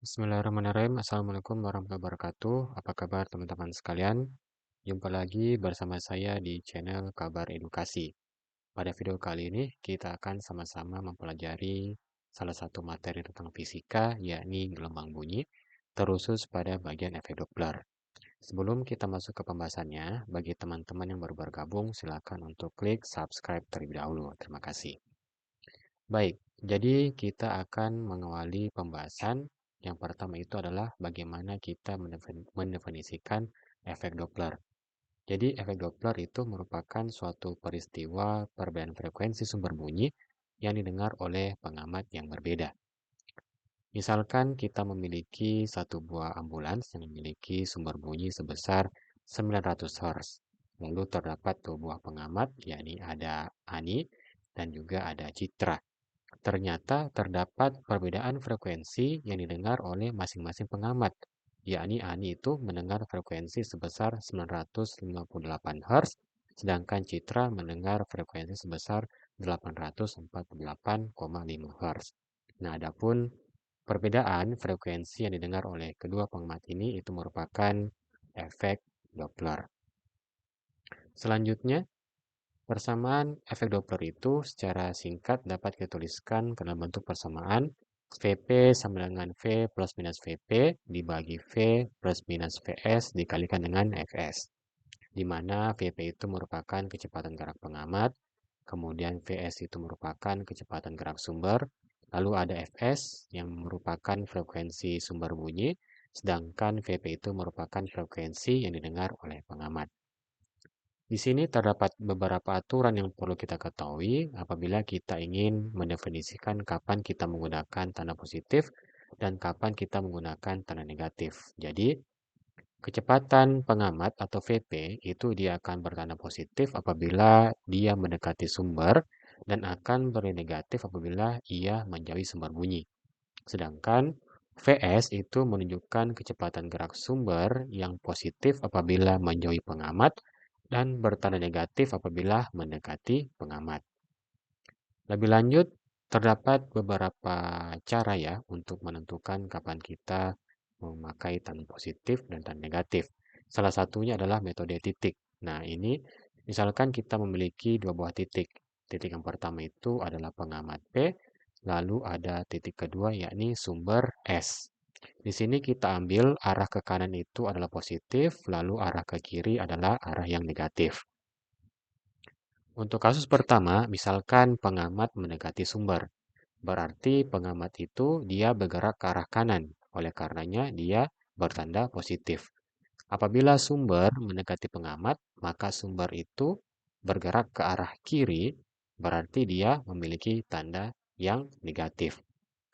Bismillahirrahmanirrahim. Assalamualaikum warahmatullahi wabarakatuh. Apa kabar teman-teman sekalian? Jumpa lagi bersama saya di channel Kabar Edukasi. Pada video kali ini kita akan sama-sama mempelajari salah satu materi tentang fisika, yakni gelombang bunyi, terusus pada bagian efek Doppler. Sebelum kita masuk ke pembahasannya, bagi teman-teman yang baru bergabung, silakan untuk klik subscribe terlebih dahulu. Terima kasih. Baik, jadi kita akan mengawali pembahasan. Yang pertama itu adalah bagaimana kita mendefinisikan efek Doppler. Jadi efek Doppler itu merupakan suatu peristiwa perbedaan frekuensi sumber bunyi yang didengar oleh pengamat yang berbeda. Misalkan kita memiliki satu buah ambulans yang memiliki sumber bunyi sebesar 900 Hz. Lalu terdapat dua buah pengamat, yakni ada Ani dan juga ada Citra. Ternyata terdapat perbedaan frekuensi yang didengar oleh masing-masing pengamat, yakni Ani itu mendengar frekuensi sebesar 958 Hz, sedangkan Citra mendengar frekuensi sebesar 848,5 Hz. Nah, adapun perbedaan frekuensi yang didengar oleh kedua pengamat ini itu merupakan efek Doppler. Selanjutnya, persamaan efek Doppler itu secara singkat dapat dituliskan dalam bentuk persamaan Vp sama dengan V plus minus Vp dibagi V plus minus Vs dikalikan dengan Fs. Di mana Vp itu merupakan kecepatan gerak pengamat, kemudian Vs itu merupakan kecepatan gerak sumber, lalu ada Fs yang merupakan frekuensi sumber bunyi, sedangkan Vp itu merupakan frekuensi yang didengar oleh pengamat. Di sini terdapat beberapa aturan yang perlu kita ketahui apabila kita ingin mendefinisikan kapan kita menggunakan tanda positif dan kapan kita menggunakan tanda negatif. Jadi, kecepatan pengamat atau Vp itu dia akan bertanda positif apabila dia mendekati sumber dan akan bernegatif apabila ia menjauhi sumber bunyi. Sedangkan Vs itu menunjukkan kecepatan gerak sumber yang positif apabila menjauhi pengamat dan bertanda negatif apabila mendekati pengamat. Lebih lanjut, terdapat beberapa cara ya untuk menentukan kapan kita memakai tanda positif dan tanda negatif. Salah satunya adalah metode titik. Nah, ini misalkan kita memiliki dua buah titik. Titik yang pertama itu adalah pengamat P, lalu ada titik kedua yakni sumber S. Di sini kita ambil arah ke kanan itu adalah positif, lalu arah ke kiri adalah arah yang negatif. Untuk kasus pertama, misalkan pengamat mendekati sumber. Berarti pengamat itu dia bergerak ke arah kanan. Oleh karenanya dia bertanda positif. Apabila sumber mendekati pengamat, maka sumber itu bergerak ke arah kiri, berarti dia memiliki tanda yang negatif.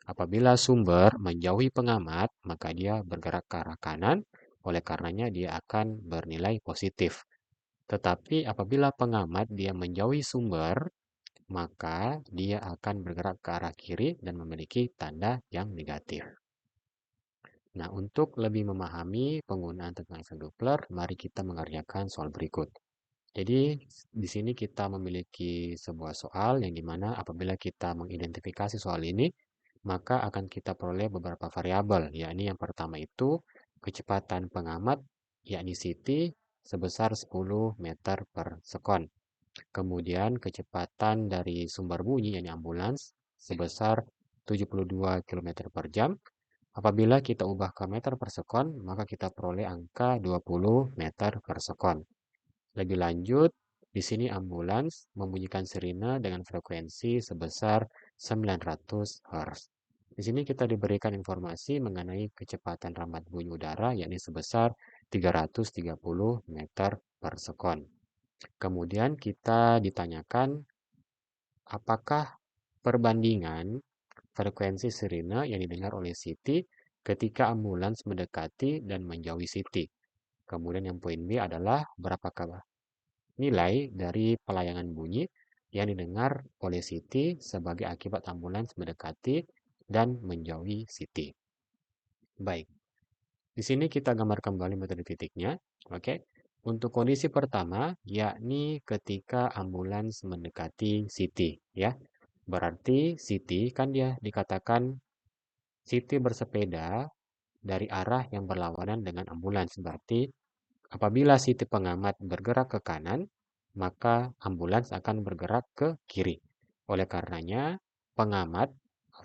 Apabila sumber menjauhi pengamat, maka dia bergerak ke arah kanan, oleh karenanya dia akan bernilai positif. Tetapi apabila pengamat dia menjauhi sumber, maka dia akan bergerak ke arah kiri dan memiliki tanda yang negatif. Nah, untuk lebih memahami penggunaan tentang efek Doppler, mari kita mengerjakan soal berikut. Jadi, di sini kita memiliki sebuah soal yang dimana apabila kita mengidentifikasi soal ini, maka akan kita peroleh beberapa variabel, yakni yang pertama itu kecepatan pengamat, yakni Ct, sebesar 10 meter per sekon. Kemudian kecepatan dari sumber bunyi, yakni ambulans, sebesar 72 km per jam. Apabila kita ubah ke meter per sekon, maka kita peroleh angka 20 meter per sekon. Lebih lanjut, di sini ambulans membunyikan sirine dengan frekuensi sebesar 900 Hz. Di sini kita diberikan informasi mengenai kecepatan rambat bunyi udara, yakni sebesar 330 meter per sekon. Kemudian kita ditanyakan apakah perbandingan frekuensi sirine yang didengar oleh Siti ketika ambulans mendekati dan menjauhi Siti. Kemudian yang poin B adalah berapakah nilai dari pelayangan bunyi yang didengar oleh Siti sebagai akibat ambulans mendekati dan menjauhi Siti. Baik, di sini kita gambar kembali metode titiknya. Oke. Untuk kondisi pertama, yakni ketika ambulans mendekati Siti, ya. Berarti Siti kan dia dikatakan Siti bersepeda dari arah yang berlawanan dengan ambulans. Berarti apabila si pengamat bergerak ke kanan, maka ambulans akan bergerak ke kiri. Oleh karenanya, pengamat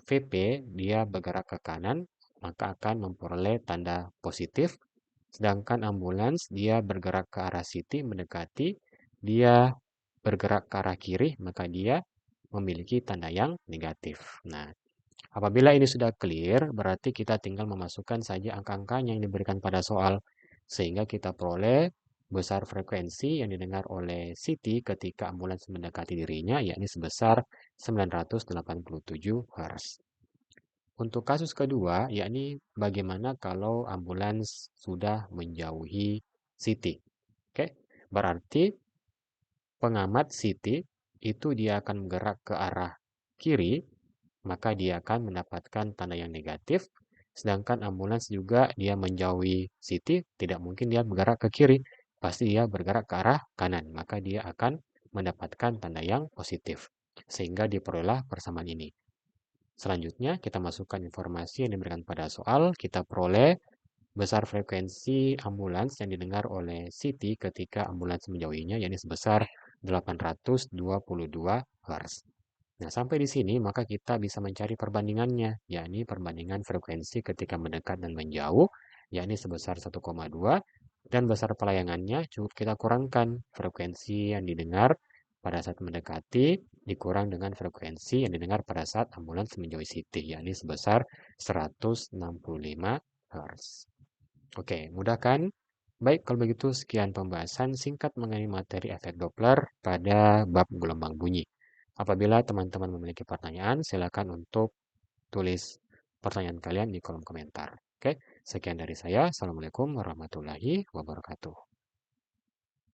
VP dia bergerak ke kanan, maka akan memperoleh tanda positif. Sedangkan ambulans dia bergerak ke arah Siti mendekati, dia bergerak ke arah kiri, maka dia memiliki tanda yang negatif. Nah, apabila ini sudah clear, berarti kita tinggal memasukkan saja angka-angka yang diberikan pada soal, sehingga kita peroleh besar frekuensi yang didengar oleh Siti ketika ambulans mendekati dirinya, yakni sebesar 987 Hz. Untuk kasus kedua, yakni bagaimana kalau ambulans sudah menjauhi Siti. Oke, berarti pengamat Siti itu dia akan bergerak ke arah kiri, maka dia akan mendapatkan tanda yang negatif. Sedangkan ambulans juga dia menjauhi Siti, tidak mungkin dia bergerak ke kiri, pasti dia bergerak ke arah kanan, maka dia akan mendapatkan tanda yang positif. Sehingga diperoleh persamaan ini. Selanjutnya, kita masukkan informasi yang diberikan pada soal, kita peroleh besar frekuensi ambulans yang didengar oleh Siti ketika ambulans menjauhinya, yakni sebesar 822 Hz. Nah, sampai di sini maka kita bisa mencari perbandingannya, yakni perbandingan frekuensi ketika mendekat dan menjauh, yakni sebesar 1,2, dan besar pelayangannya cukup kita kurangkan frekuensi yang didengar pada saat mendekati dikurang dengan frekuensi yang didengar pada saat ambulans menjauhi Siti, yakni sebesar 165 Hz. Oke, mudah kan? Baik, kalau begitu sekian pembahasan singkat mengenai materi efek Doppler pada bab gelombang bunyi. Apabila teman-teman memiliki pertanyaan, silakan untuk tulis pertanyaan kalian di kolom komentar. Oke, sekian dari saya. Assalamualaikum warahmatullahi wabarakatuh.